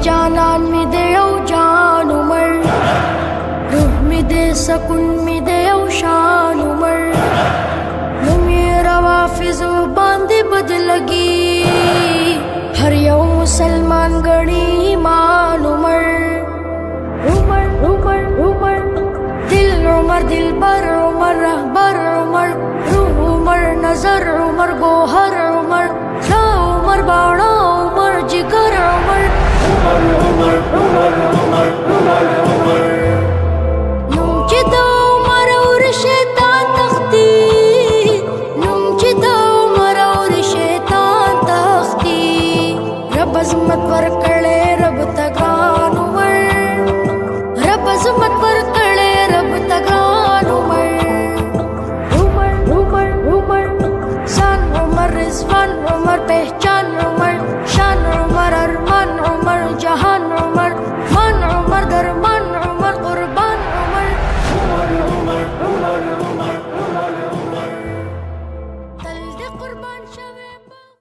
جانان می دے او جان عمر روح می دے سکون می دے او شان عمر نمی روافظ باندې بدلگی ہر یو مسلمان گڑی ایمان عمر عمر عمر عمر دل عمر دل بر عمر رہبر عمر روح عمر نظر عمر گوہر عمر شا عمر باڑا عمر جگر عمر عمر عمر عمر عمر عمر عمر نم چدا عمر اور شیطان تختی نم چدا عمر اور شیطان تختی رب عظمت ورکڑے رب